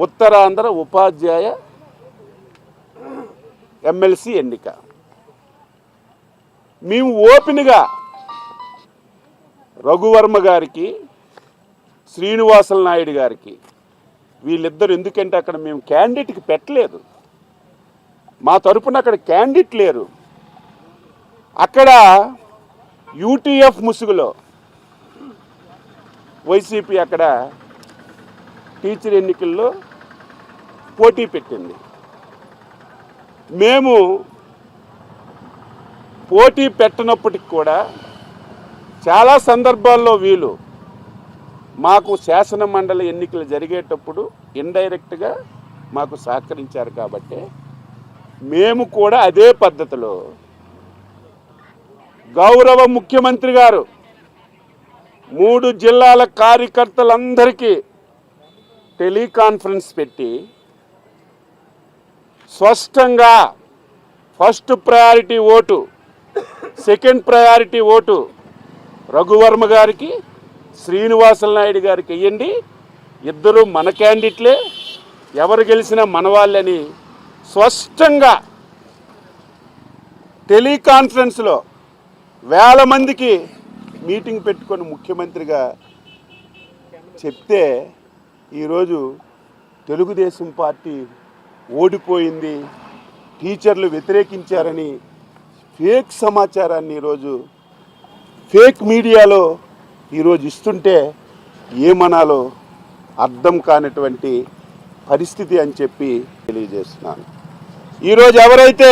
ఉత్తరాంధ్ర ఉపాధ్యాయ MLC ఎన్నిక. మేము ఓపెన్గా రఘువర్మ గారికి, శ్రీనివాసులు నాయుడు గారికి, వీళ్ళిద్దరు ఎందుకంటే అక్కడ మేము క్యాండిడేట్కి పెట్టలేదు, మా తరపున అక్కడ క్యాండిడేట్ లేరు. అక్కడ యూటీఎఫ్ ముసుగులో వైసీపీ అక్కడ టీచర్ ఎన్నికల్లో పోటీ పెట్టింది. మేము పోటీ పెట్టనప్పటికి కూడా చాలా సందర్భాల్లో వీళ్ళు మాకు శాసన మండలి ఎన్నికలు జరిగేటప్పుడు ఇండైరెక్ట్గా మాకు సహకరించారు. కాబట్టి మేము కూడా అదే పద్ధతిలో గౌరవ ముఖ్యమంత్రి గారు 3 జిల్లాల కార్యకర్తలందరికీ టెలికాన్ఫరెన్స్ పెట్టి స్పష్టంగా first priority vote, second priority vote Raghu Varma గారికి, శ్రీనివాసులు నాయుడు గారికి ఇవ్వండి, ఇద్దరు మన క్యాండిడేట్లే, ఎవరు గెలిచినా మన వాళ్ళని స్పష్టంగా టెలికాన్ఫరెన్స్లో వేల మందికి మీటింగ్ పెట్టుకొని ముఖ్యమంత్రిగా చెప్తే ఈరోజు తెలుగుదేశం పార్టీ ఓడిపోయింది, టీచర్లు వ్యతిరేకించారని ఫేక్ సమాచారాన్ని ఈరోజు ఫేక్ మీడియాలో ఈరోజు ఇస్తుంటే ఏమనాలో అర్థం కానటువంటి పరిస్థితి అని చెప్పి తెలియజేస్తున్నాను. ఈరోజు ఎవరైతే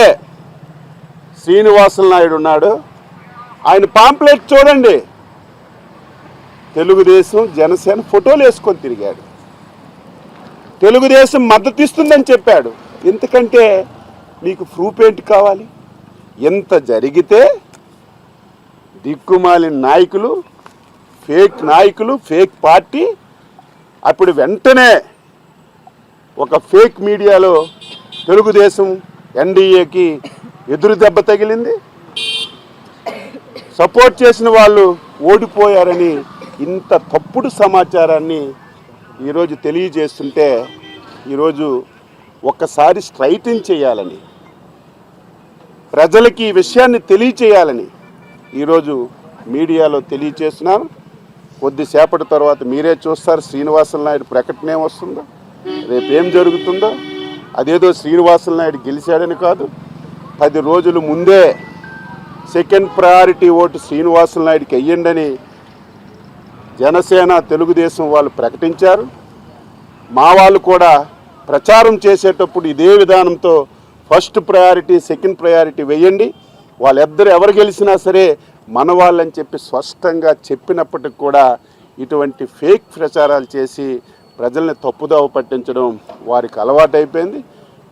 శ్రీనివాసులు నాయుడు ఉన్నాడో ఆయన పాంప్లెట్ చూడండి, తెలుగుదేశం జనసేన ఫోటోలు వేసుకొని తిరిగాడు, తెలుగుదేశం మద్దతు ఇస్తుందని చెప్పాడు. ఎందుకంటే మీకు ప్రూఫ్ ఏంటి కావాలి? ఎంత జరిగితే దిక్కుమాలిన నాయకులు, ఫేక్ పార్టీ అప్పుడు వెంటనే ఒక ఫేక్ మీడియాలో తెలుగుదేశం ఎన్డీఏకి ఎదురు దెబ్బ తగిలింది, సపోర్ట్ చేసిన వాళ్ళు ఓడిపోయారని ఇంత తప్పుడు సమాచారాన్ని ఈరోజు తెలియజేస్తుంటే ఈరోజు ఒక్కసారి స్ట్రైటన్ చేయాలని, ప్రజలకి ఈ విషయాన్ని తెలియచేయాలని ఈరోజు మీడియాలో తెలియచేస్తున్నాను. కొద్దిసేపటి తర్వాత మీరే చూస్తారు శ్రీనివాసులు నాయుడు ప్రకటన ఏమొస్తుందో, రేపేం జరుగుతుందో. అదేదో శ్రీనివాసులు నాయుడు గెలిచాడని కాదు, 10 రోజుల ముందే సెకండ్ ప్రయారిటీ ఓటు శ్రీనివాసులు నాయుడికి వెయ్యండి జనసేన తెలుగుదేశం వాళ్ళు ప్రకటించారు. మా వాళ్ళు కూడా ప్రచారం చేసేటప్పుడు ఇదే విధానంతో ఫస్ట్ ప్రయారిటీ, సెకండ్ ప్రయారిటీ వేయండి, వాళ్ళిద్దరు ఎవరు గెలిచినా సరే మన వాళ్ళని చెప్పి స్పష్టంగా చెప్పినప్పటికి కూడా ఇటువంటి ఫేక్ ప్రచారాలు చేసి ప్రజల్ని తప్పుదోవ పట్టించడం వారికి అలవాటైపోయింది.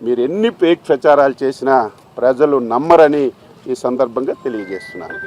మీరు ఎన్ని ఫేక్ ప్రచారాలు చేసినా ప్రజలు నమ్మరని ఈ సందర్భంగా తెలియజేస్తున్నాను.